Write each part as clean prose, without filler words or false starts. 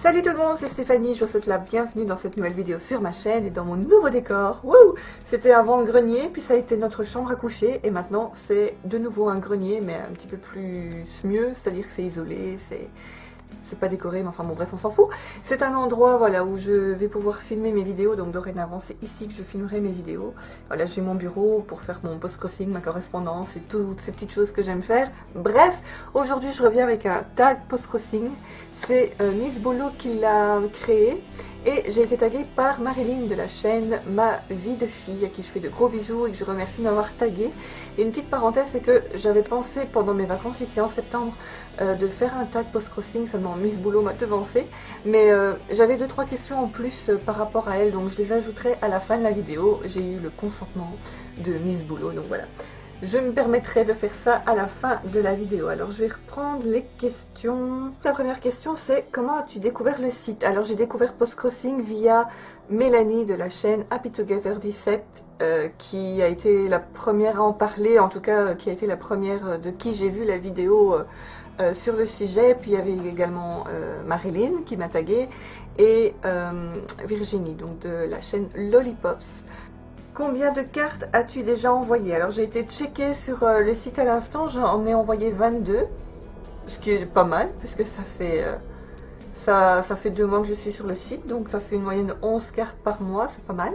Salut tout le monde, c'est Stéphanie, je vous souhaite la bienvenue dans cette nouvelle vidéo sur ma chaîne et dans mon nouveau décor. Wouh! C'était avant le grenier, puis ça a été notre chambre à coucher et maintenant c'est de nouveau un grenier mais un petit peu plus mieux, c'est-à-dire que c'est isolé, c'est pas décoré, mais enfin bon bref on s'en fout. C'est un endroit voilà où je vais pouvoir filmer mes vidéos, donc dorénavant c'est ici que je filmerai mes vidéos. Voilà, j'ai mon bureau pour faire mon post-crossing, ma correspondance et toutes ces petites choses que j'aime faire. Bref, aujourd'hui je reviens avec un tag post-crossing. C'est Miss Bolo qui l'a créé et j'ai été taguée par Marilyn de la chaîne Ma Vie de Fille, à qui je fais de gros bisous et que je remercie de m'avoir taguée. Et une petite parenthèse, c'est que j'avais pensé pendant mes vacances ici en septembre de faire un tag post-crossing, seulement Miss Bolo m'a devancé, mais j'avais 2-3 questions en plus par rapport à elle, donc je les ajouterai à la fin de la vidéo. J'ai eu le consentement de Miss Bolo, donc voilà. Je me permettrai de faire ça à la fin de la vidéo. Alors je vais reprendre les questions. La première question c'est: comment as-tu découvert le site? Alors j'ai découvert Postcrossing via Mélanie de la chaîne Happy Together 17 qui a été la première à en parler, en tout cas qui a été la première de qui j'ai vu la vidéo sur le sujet. Puis il y avait également Marilyn qui m'a taguée et Virginie donc de la chaîne Lollipops. Combien de cartes as-tu déjà envoyé? Alors j'ai été checker sur le site à l'instant, j'en ai envoyé 22, ce qui est pas mal, puisque ça fait 2 mois que je suis sur le site, donc ça fait une moyenne de 11 cartes par mois, c'est pas mal.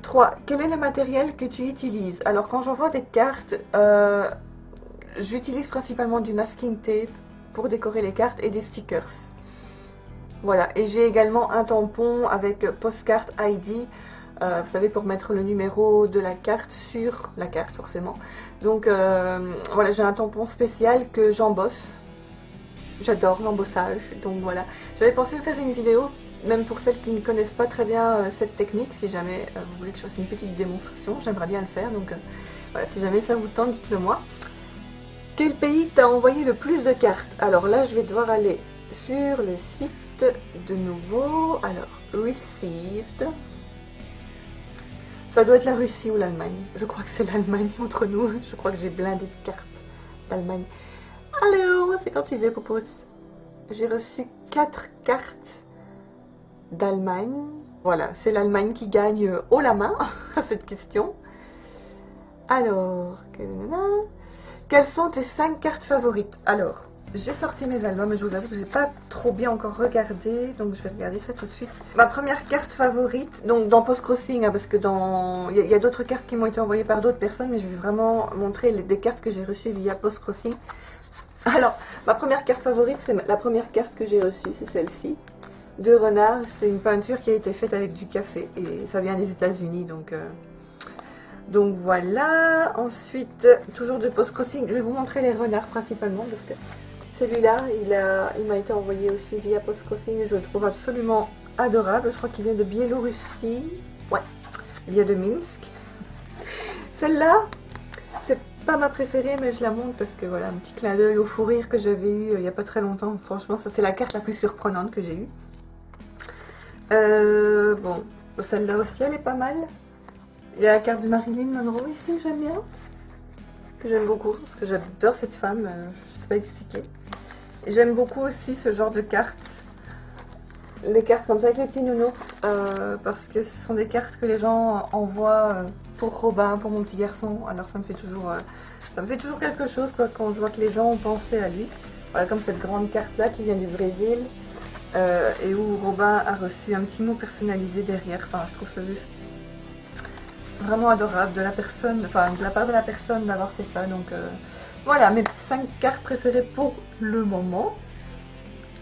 3. Quel est le matériel que tu utilises? Alors quand j'envoie des cartes, j'utilise principalement du masking tape pour décorer les cartes et des stickers. Voilà, et j'ai également un tampon avec postcard ID. Vous savez, pour mettre le numéro de la carte sur la carte forcément. Donc voilà, j'ai un tampon spécial que j'embosse. J'adore l'embossage, donc voilà. J'avais pensé faire une vidéo, même pour celles qui ne connaissent pas très bien cette technique. Si jamais vous voulez que je fasse une petite démonstration, j'aimerais bien le faire. Donc voilà, si jamais ça vous tente, dites-le moi. Quel pays t'a envoyé le plus de cartes? Alors là, je vais devoir aller sur le site de nouveau. Alors, Received. Ça doit être la Russie ou l'Allemagne. Je crois que c'est l'Allemagne entre nous. Je crois que j'ai blindé de cartes d'Allemagne. Allô, c'est quand tu veux, Popos? J'ai reçu 4 cartes d'Allemagne. Voilà, c'est l'Allemagne qui gagne haut la main à cette question. Alors, quelles sont tes 5 cartes favorites? Alors, j'ai sorti mes albums, mais je vous avoue que j'ai pas trop bien encore regardé, donc je vais regarder ça tout de suite. Ma première carte favorite, donc dans Postcrossing, hein, parce que il y a d'autres cartes qui m'ont été envoyées par d'autres personnes, mais je vais vraiment montrer des cartes que j'ai reçues via Postcrossing. Alors, ma première carte favorite, c'est la première carte que j'ai reçue, c'est celle-ci. De renard, c'est une peinture qui a été faite avec du café, et ça vient des États-Unis, donc voilà. Ensuite, toujours de Postcrossing, je vais vous montrer les renards principalement, parce que celui-là, il m'a été envoyé aussi via Postcrossing et je le trouve absolument adorable. Je crois qu'il vient de Biélorussie. Ouais, il vient de Minsk. Celle-là, c'est pas ma préférée, mais je la montre parce que voilà, un petit clin d'œil au fou rire que j'avais eu il n'y a pas très longtemps. Franchement, ça c'est la carte la plus surprenante que j'ai eue. Bon, celle-là aussi, elle est pas mal. Il y a la carte de Marilyn Monroe ici que j'aime bien. Que j'aime beaucoup, parce que j'adore cette femme, je sais pas expliquer. J'aime beaucoup aussi ce genre de cartes, les cartes comme ça avec les petits nounours, parce que ce sont des cartes que les gens envoient pour Robin, pour mon petit garçon. Alors ça me fait toujours quelque chose quoi, quand je vois que les gens ont pensé à lui. Voilà, comme cette grande carte là qui vient du Brésil et où Robin a reçu un petit mot personnalisé derrière. Enfin, je trouve ça juste vraiment adorable de la personne, enfin de la part de la personne d'avoir fait ça. Donc voilà, mes 5 cartes préférées pour le moment.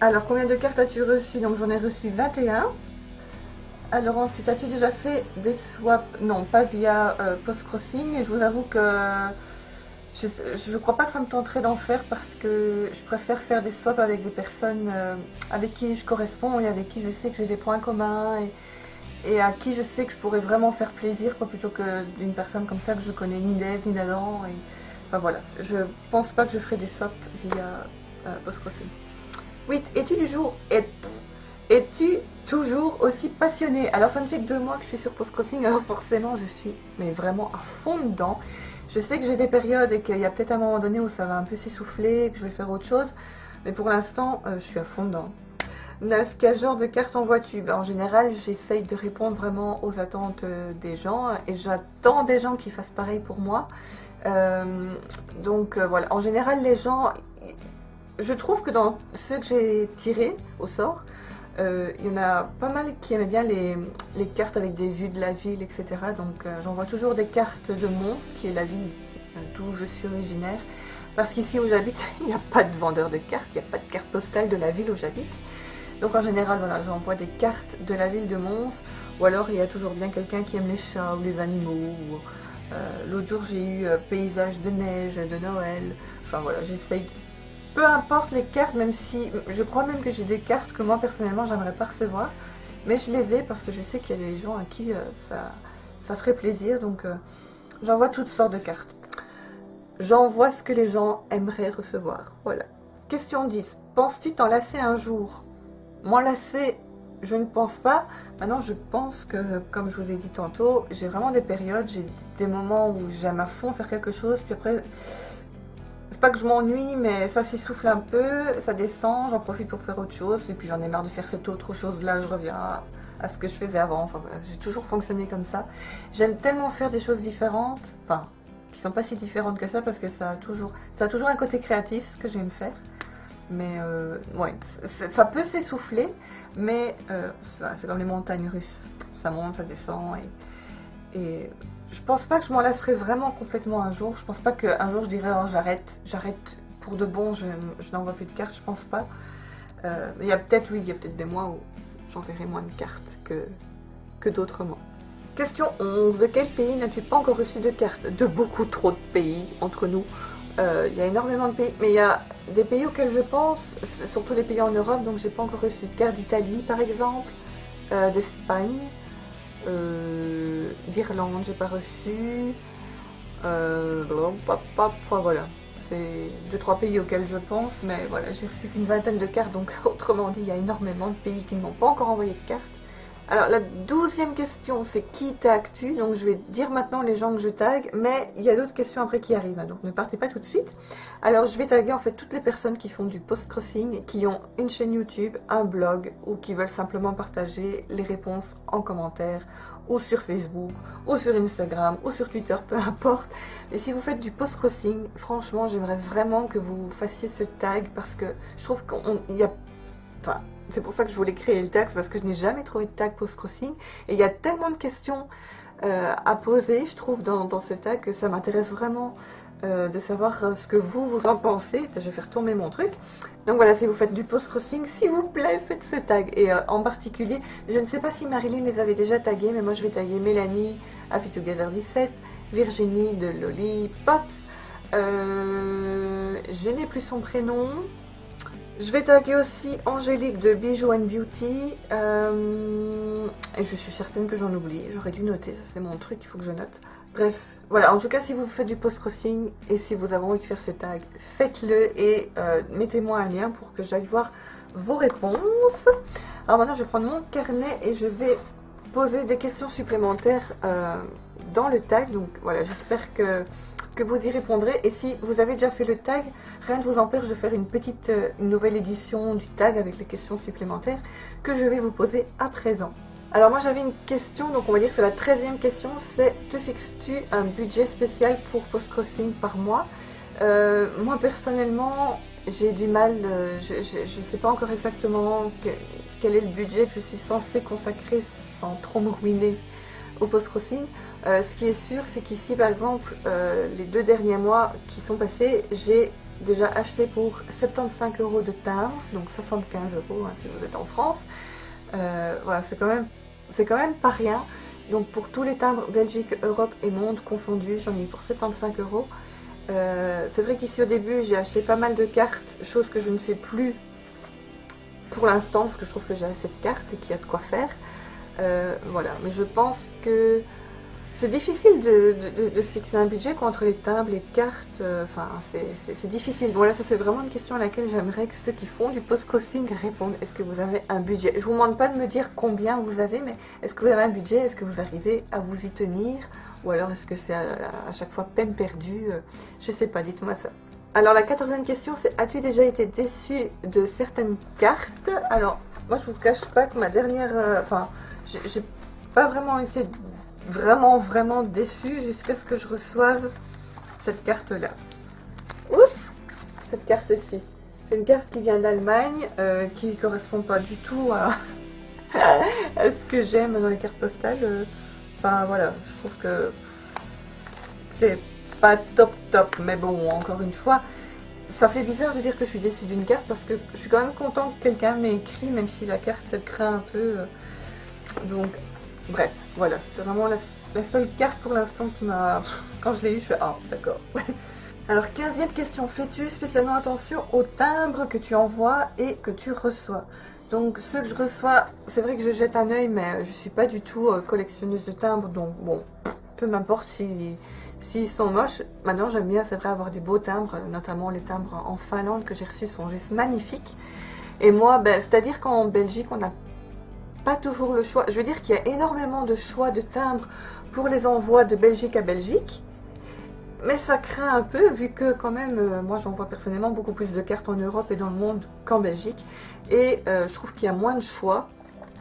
Alors, combien de cartes as-tu reçues? Donc, j'en ai reçu 21. Alors, ensuite, as-tu déjà fait des swaps? Non, pas via Postcrossing. Et je vous avoue que je crois pas que ça me tenterait d'en faire parce que je préfère faire des swaps avec des personnes avec qui je corresponds et avec qui je sais que j'ai des points communs et à qui je sais que je pourrais vraiment faire plaisir, quoi, plutôt que d'une personne comme ça que je connais ni d'Ève ni d'Adam. Enfin voilà, je pense pas que je ferai des swaps via Postcrossing. 8. Es-tu du jour? Es-tu toujours aussi passionnée? Alors ça ne fait que 2 mois que je suis sur Postcrossing, alors forcément je suis mais vraiment à fond dedans. Je sais que j'ai des périodes et qu'il y a peut-être un moment donné où ça va un peu s'essouffler, que je vais faire autre chose. Mais pour l'instant, je suis à fond dedans. 9. Quel genre de carte envoies-tu? Ben, en général, j'essaye de répondre vraiment aux attentes des gens et j'attends des gens qui fassent pareil pour moi. Voilà, en général, les gens, je trouve que dans ceux que j'ai tirés au sort, il y en a pas mal qui aimaient bien les cartes avec des vues de la ville, etc. Donc j'envoie toujours des cartes de Mons, qui est la ville d'où je suis originaire. Parce qu'ici où j'habite, il n'y a pas de vendeur de cartes, il n'y a pas de carte postale de la ville où j'habite. Donc en général, voilà, j'envoie des cartes de la ville de Mons, ou alors il y a toujours bien quelqu'un qui aime les chats ou les animaux. L'autre jour, j'ai eu paysage de neige, de Noël. Enfin voilà, j'essaye de... Peu importe les cartes, même si... Je crois même que j'ai des cartes que moi, personnellement, j'aimerais pas recevoir. Mais je les ai parce que je sais qu'il y a des gens à qui ça ferait plaisir. Donc j'envoie toutes sortes de cartes. J'envoie ce que les gens aimeraient recevoir. Voilà. Question 10. Penses-tu t'en lasser un jour? M'en lasser, je ne pense pas. Maintenant, je pense que, comme je vous ai dit tantôt, j'ai vraiment des périodes, j'ai des moments où j'aime à fond faire quelque chose, puis après, c'est pas que je m'ennuie, mais ça s'essouffle un peu, ça descend, j'en profite pour faire autre chose, et puis j'en ai marre de faire cette autre chose-là, je reviens à ce que je faisais avant. Enfin voilà, j'ai toujours fonctionné comme ça. J'aime tellement faire des choses différentes, enfin, qui sont pas si différentes que ça, parce que ça a toujours un côté créatif, ce que j'aime faire. Mais ouais, ça peut s'essouffler, mais c'est comme les montagnes russes. Ça monte, ça descend. Et je pense pas que je m'en lasserai vraiment complètement un jour. Je pense pas qu'un jour je dirais oh, j'arrête pour de bon, je n'envoie plus de cartes. Je pense pas. Il y a peut-être, oui, il y a peut-être des mois où j'enverrai moins de cartes que d'autres mois. Question 11. De quel pays n'as-tu pas encore reçu de cartes? De beaucoup trop de pays entre nous. Il y a énormément de pays, mais il y a des pays auxquels je pense, surtout les pays en Europe, donc j'ai pas encore reçu de carte d'Italie par exemple, d'Espagne, d'Irlande j'ai pas reçu, enfin voilà, c'est 2-3 pays auxquels je pense, mais voilà, j'ai reçu qu'une vingtaine de cartes, donc autrement dit, il y a énormément de pays qui ne m'ont pas encore envoyé de cartes. Alors la 12e question, c'est qui tagues-tu? Donc je vais dire maintenant les gens que je tag, mais il y a d'autres questions après qui arrivent, hein, donc ne partez pas tout de suite. Alors je vais taguer en fait toutes les personnes qui font du post-crossing, qui ont une chaîne YouTube, un blog, ou qui veulent simplement partager les réponses en commentaire, ou sur Facebook, ou sur Instagram, ou sur Twitter, peu importe. Et si vous faites du post-crossing, franchement j'aimerais vraiment que vous fassiez ce tag, parce que je trouve qu'il y a... Enfin, c'est pour ça que je voulais créer le tag, parce que je n'ai jamais trouvé de tag post-crossing. Et il y a tellement de questions à poser, je trouve, dans ce tag, que ça m'intéresse vraiment de savoir ce que vous en pensez. Je vais faire tourner mon truc. Donc voilà, si vous faites du post-crossing, s'il vous plaît, faites ce tag. Et en particulier, je ne sais pas si Marilyn les avait déjà tagués, mais moi je vais taguer Mélanie, Happy Together 17, Virginie de Lolly Pops. Je n'ai plus son prénom. Je vais taguer aussi Angélique de Bijoux and Beauty. Et je suis certaine que j'en oublie. J'aurais dû noter, ça c'est mon truc, il faut que je note. Bref, voilà, en tout cas si vous faites du post-crossing et si vous avez envie de faire ce tag, faites-le et mettez-moi un lien pour que j'aille voir vos réponses. Alors maintenant je vais prendre mon carnet et je vais poser des questions supplémentaires dans le tag. Donc voilà, j'espère que vous y répondrez. Et si vous avez déjà fait le tag, rien ne vous empêche de faire une nouvelle édition du tag avec les questions supplémentaires que je vais vous poser à présent. Alors moi j'avais une question, donc on va dire que c'est la 13e question, c'est: te fixes-tu un budget spécial pour post-crossing par mois? Moi personnellement j'ai du mal, je ne sais pas encore exactement quel est le budget que je suis censée consacrer sans trop me ruiner au post-crossing. Ce qui est sûr, c'est qu'ici par exemple les 2 derniers mois qui sont passés, j'ai déjà acheté pour 75 € de timbre, donc 75 € hein, si vous êtes en France. Voilà, c'est quand même pas rien. Donc pour tous les timbres Belgique, Europe et monde confondus, j'en ai eu pour 75 €. C'est vrai qu'ici au début j'ai acheté pas mal de cartes, chose que je ne fais plus pour l'instant parce que je trouve que j'ai assez de cartes et qu'il y a de quoi faire. Voilà, mais je pense que c'est difficile de se fixer un budget entre les timbres, les cartes, enfin c'est difficile. Donc là ça c'est vraiment une question à laquelle j'aimerais que ceux qui font du post-crossing répondent. Est-ce que vous avez un budget? Je vous demande pas de me dire combien vous avez, mais est-ce que vous avez un budget? Est-ce que vous arrivez à vous y tenir? Ou alors est-ce que c'est à chaque fois peine perdue? Je sais pas, dites-moi ça. Alors la 14e question c'est: as-tu déjà été déçu de certaines cartes? Alors moi je vous cache pas que ma dernière... Enfin, j'ai pas vraiment été vraiment déçue jusqu'à ce que je reçoive cette carte-là. Oups! Cette carte-ci. C'est une carte qui vient d'Allemagne, qui correspond pas du tout à, à ce que j'aime dans les cartes postales. Enfin voilà, je trouve que c'est pas top, mais bon, encore une fois, ça fait bizarre de dire que je suis déçue d'une carte parce que je suis quand même contente que quelqu'un m'ait écrit, même si la carte craint un peu. Donc, bref, voilà, c'est vraiment la seule carte pour l'instant qui m'a... Quand je l'ai eu, je fais « Ah, d'accord ». Alors, 15e question, fais-tu spécialement attention aux timbres que tu envoies et que tu reçois? Donc, ceux que je reçois, c'est vrai que je jette un œil, mais je suis pas du tout collectionneuse de timbres, donc bon, peu m'importe s'ils sont moches. Maintenant, j'aime bien, c'est vrai, avoir des beaux timbres, notamment les timbres en Finlande que j'ai reçus sont juste magnifiques. Et moi, ben, c'est-à-dire qu'en Belgique, on n'a pas toujours le choix. Je veux dire qu'il y a énormément de choix de timbres pour les envois de Belgique à Belgique. Mais ça craint un peu, vu que quand même, moi j'envoie personnellement beaucoup plus de cartes en Europe et dans le monde qu'en Belgique. Et je trouve qu'il y a moins de choix.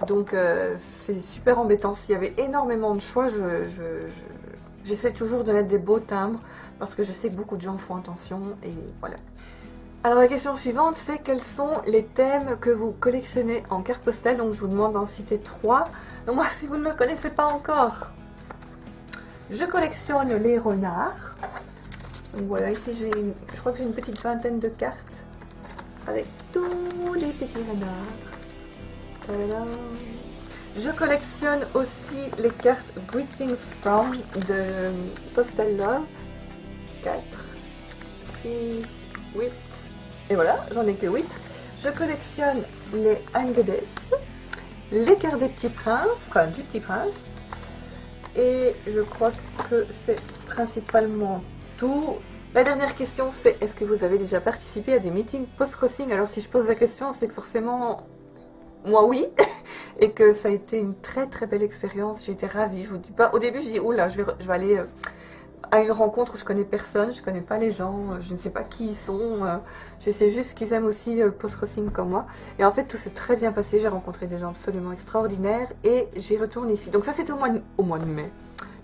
Donc c'est super embêtant. S'il y avait énormément de choix, j'essaie toujours de mettre des beaux timbres. Parce que je sais que beaucoup de gens font attention. Et voilà. Alors la question suivante, c'est quels sont les thèmes que vous collectionnez en carte postale? Donc je vous demande d'en citer 3. Donc moi, si vous ne me connaissez pas encore, je collectionne les renards. Donc voilà, ici je crois que j'ai une petite vingtaine de cartes avec tous les petits renards. Voilà. Je collectionne aussi les cartes Greetings From de Postal Love. 4, 6, 8. Et voilà, j'en ai que 8. Je collectionne les Angades, les cartes des petits princes, enfin du petit prince. Et je crois que c'est principalement tout. La dernière question, c'est est-ce que vous avez déjà participé à des meetings post-crossing? Alors si je pose la question, c'est que forcément, moi oui, et que ça a été une très belle expérience. J'ai été ravie, je vous dis pas. Au début, je dis, oula, je vais aller à une rencontre où je connais personne, je connais pas les gens, je ne sais pas qui ils sont, je sais juste qu'ils aiment aussi le post-crossing comme moi. Et en fait, tout s'est très bien passé, j'ai rencontré des gens absolument extraordinaires et j'y retourne ici. Donc ça, c'était au mois de mai.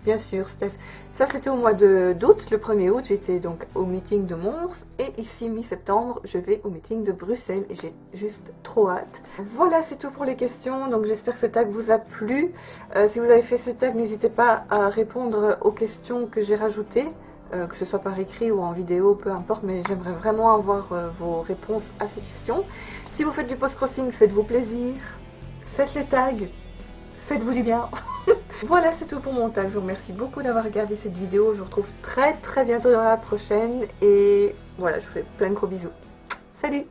Bien sûr, Steph. Ça, c'était au mois d'août, le 1er août, j'étais donc au meeting de Mons. Et ici, mi-septembre, je vais au meeting de Bruxelles. Et j'ai juste trop hâte. Voilà, c'est tout pour les questions. Donc, j'espère que ce tag vous a plu. Si vous avez fait ce tag, n'hésitez pas à répondre aux questions que j'ai rajoutées. Que ce soit par écrit ou en vidéo, peu importe. Mais j'aimerais vraiment avoir vos réponses à ces questions. Si vous faites du post-crossing, faites-vous plaisir. Faites les tags. Faites-vous du bien. Voilà, c'est tout pour mon tag. Je vous remercie beaucoup d'avoir regardé cette vidéo. Je vous retrouve très bientôt dans la prochaine. Et voilà, je vous fais plein de gros bisous. Salut!